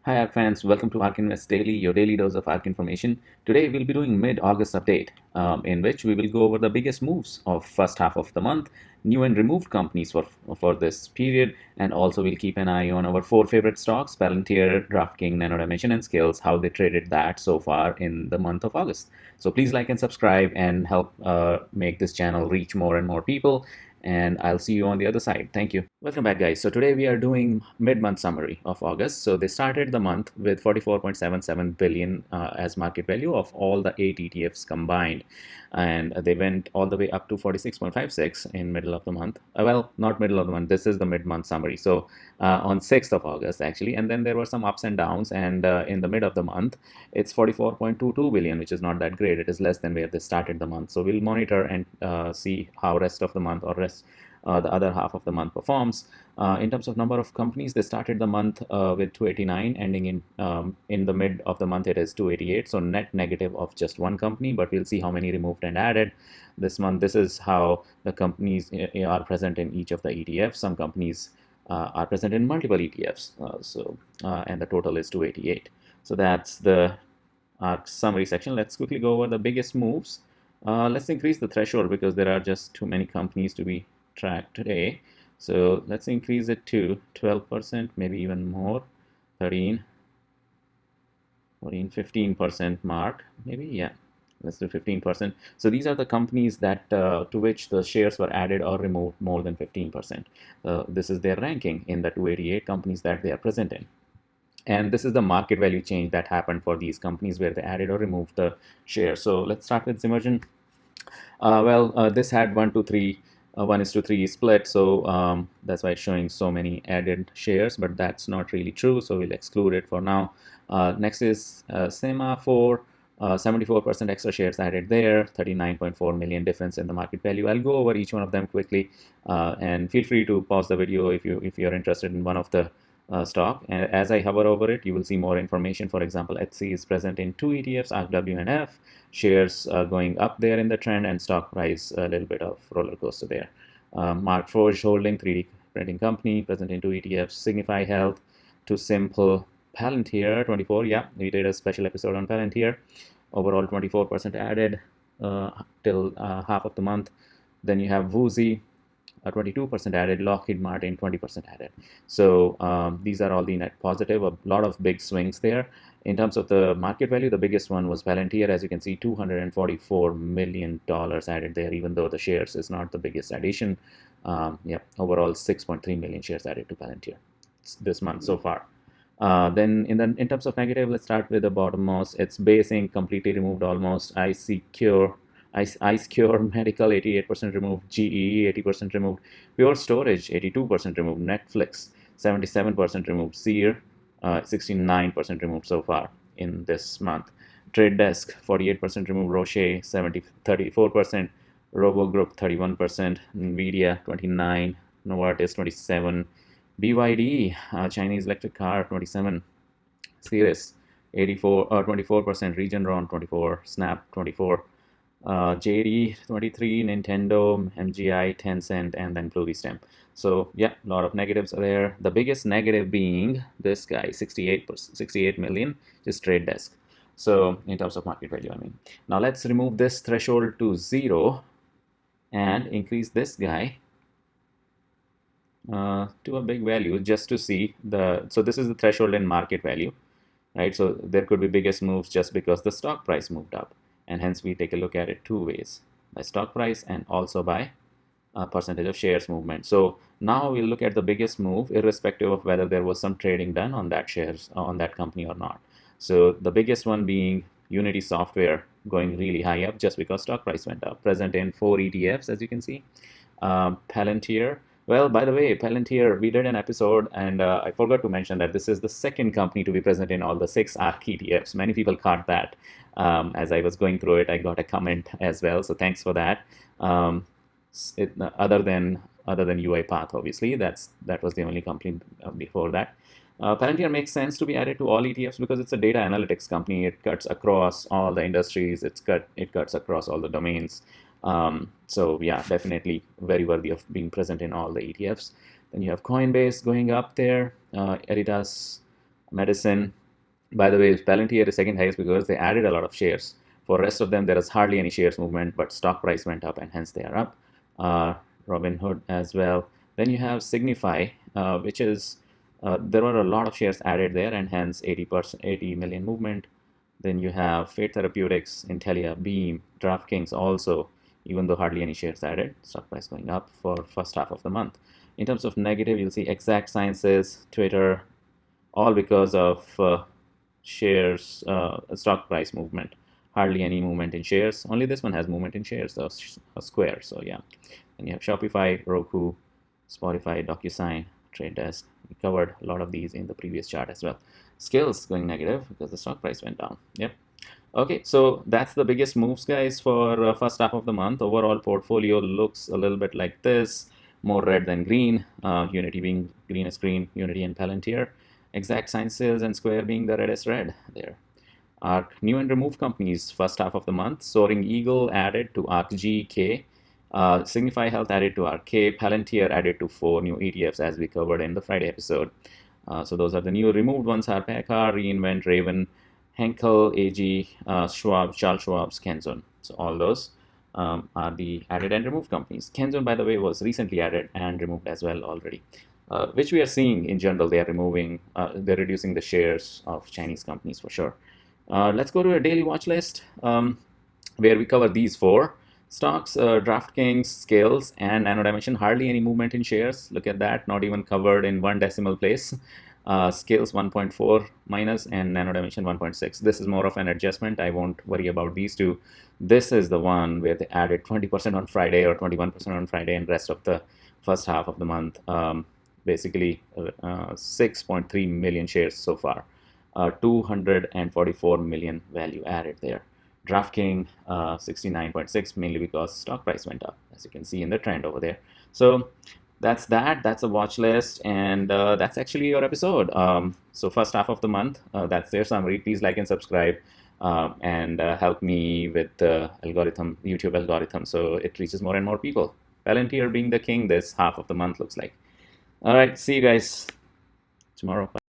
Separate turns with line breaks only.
Hi ARK fans, welcome to ARK Invest Daily, your daily dose of ARK information. Today we'll be doing mid-August update, in which we will go over the biggest moves of first half of the month, new and removed companies for this period, and also we'll keep an eye on our four favorite stocks, Palantir, DraftKings, NanoDimension, and Skillz, how they traded that so far in the month of August. So please like and subscribe and help make this channel reach more and more people. And I'll see you on the other side. Thank you. Welcome back, guys. So today we are doing mid-month summary of August. So they started the month with 44.77 billion as market value of all the 8 ETFs combined, and they went all the way up to 46.56 in middle of the month. Well, not middle of the month. This is the mid-month summary. So on 6th of August actually, and then there were some ups and downs. And in the mid of the month, it's 44.22 billion, which is not that great. It is less than where they started the month. So we'll monitor and see how rest of the month or the other half of the month performs. In terms of number of companies, they started the month with 289, ending in the mid of the month it is 288. So net negative of just one company, but we'll see how many removed and added this month. This is how the companies are present in each of the ETFs. Some companies are present in multiple ETFs, and the total is 288. So that's the summary section. Let's quickly go over the biggest moves. Let's increase the threshold because there are just too many companies to be tracked today. So let's increase it to 12%, maybe even more, 13, 14, 15% mark, maybe, yeah. Let's do 15%. So these are the companies that to which the shares were added or removed more than 15%. This is their ranking in the 288 companies that they are present in. And this is the market value change that happened for these companies where they added or removed the shares. So let's start with Zimmergen. This had 1:3 split, so that's why it's showing so many added shares, but that's not really true, so we'll exclude it for now. Next is Sema4, 74% extra shares added there, 39.4 million difference in the market value. I'll go over each one of them quickly, and feel free to pause the video if you're interested in one of the stock. And as I hover over it, you will see more information. For example, HC is present in 2 ETFs, ARKW and F. Shares going up there in the trend, and stock price a little bit of roller coaster there. Mark Forge Holding, 3D printing company, present in 2 ETFs. Signify Health, Too Simple, Palantir 24. Yeah, we did a special episode on Palantir. Overall 24% added till half of the month. Then you have Woozy, 22% added, Lockheed Martin 20% added. So these are all the net positive, a lot of big swings there. In terms of the market value, the biggest one was Palantir. As you can see, $244 million added there, even though the shares is not the biggest addition. Overall 6.3 million shares added to Palantir this month so far. Then in terms of negative, let's start with the bottommost. It's Basing, completely removed almost. IceCure Medical, 88% removed. GE, 80% removed. Pure Storage, 82% removed. Netflix, 77% removed. Seer, 69% removed so far in this month. Trade Desk, 48% removed. Roche, 34%. Robo Group, 31%. Nvidia, 29%. Novartis, 27%. BYD, Chinese electric car, 27%. Cirrus, 24%. Regeneron, 24%. Snap, 24%. JD 23, Nintendo, MGI, Tencent, and then Pluristem. So yeah, a lot of negatives are there. The biggest negative being this guy, 68 million, just Trade Desk. So in terms of market value, I mean. Now let's remove this threshold to 0 and increase this guy to a big value just to see so this is the threshold in market value, right? So there could be biggest moves just because the stock price moved up. And hence we take a look at it two ways, by stock price and also by percentage of shares movement. So now we'll look at the biggest move irrespective of whether there was some trading done on that shares on that company or not. So the biggest one being Unity Software, going really high up just because stock price went up, present in 4 ETFs as you can see. Palantir, well, by the way, Palantir, we did an episode, and I forgot to mention that this is the second company to be present in all the 6 ARK ETFs. Many people caught that. As I was going through it, I got a comment as well, so thanks for that. Other than UiPath, obviously, that was the only company before that. Palantir makes sense to be added to all ETFs because it's a data analytics company. It cuts across all the industries. It cuts across all the domains. So yeah, definitely very worthy of being present in all the ETFs. Then you have Coinbase going up there, Editas Medicine, by the way, Palantir is second highest because they added a lot of shares. For rest of them, there is hardly any shares movement, but stock price went up and hence they are up. Robinhood as well. Then you have Signify, which is there were a lot of shares added there and hence 80%, 80 million movement. Then you have Fate Therapeutics, Intelia, Beam, DraftKings also, even though hardly any shares added, stock price going up for first half of the month. In terms of negative, you'll see Exact Sciences, Twitter, all because of shares, stock price movement. Hardly any movement in shares. Only this one has movement in shares, so Square. So yeah. Then you have Shopify, Roku, Spotify, DocuSign, Trade Desk. We covered a lot of these in the previous chart as well. Skillz going negative because the stock price went down. Yep. Okay, so that's the biggest moves, guys, for first half of the month. Overall portfolio looks a little bit like this, more red than green. Unity being greenest green, Unity and Palantir. Exact Sciences and Square being the reddest red there. ARK new and removed companies first half of the month. Soaring Eagle added to ARKG. Signify Health added to ARKK. Palantir added to 4 new ETFs as we covered in the Friday episode. So those are the new removed ones: ARKK, Reinvent, Raven, Henkel, AG, Schwab, Charles Schwab's, Kenzone. So all those are the added and removed companies. Kenzone, by the way, was recently added and removed as well already, which we are seeing in general. They are removing, they're reducing the shares of Chinese companies for sure. Let's go to a daily watch list where we cover these 4 stocks: DraftKings, Skillz, and NanoDimension. Hardly any movement in shares. Look at that, not even covered in 1 decimal place. Skillz 1.4 minus and NanoDimension 1.6. This is more of an adjustment. I won't worry about these two. This is the one where they added 20% on Friday or 21% on Friday, and rest of the first half of the month. Basically 6.3 million shares so far. 244 million value added there. DraftKings 69.6, mainly because stock price went up, as you can see in the trend over there. So that's a watch list, and that's actually your episode. So first half of the month, that's their summary. Please like and subscribe, and help me with the algorithm, YouTube algorithm, so it reaches more and more people. Palantir being the king this half of the month looks like. All right, see you guys tomorrow. Bye.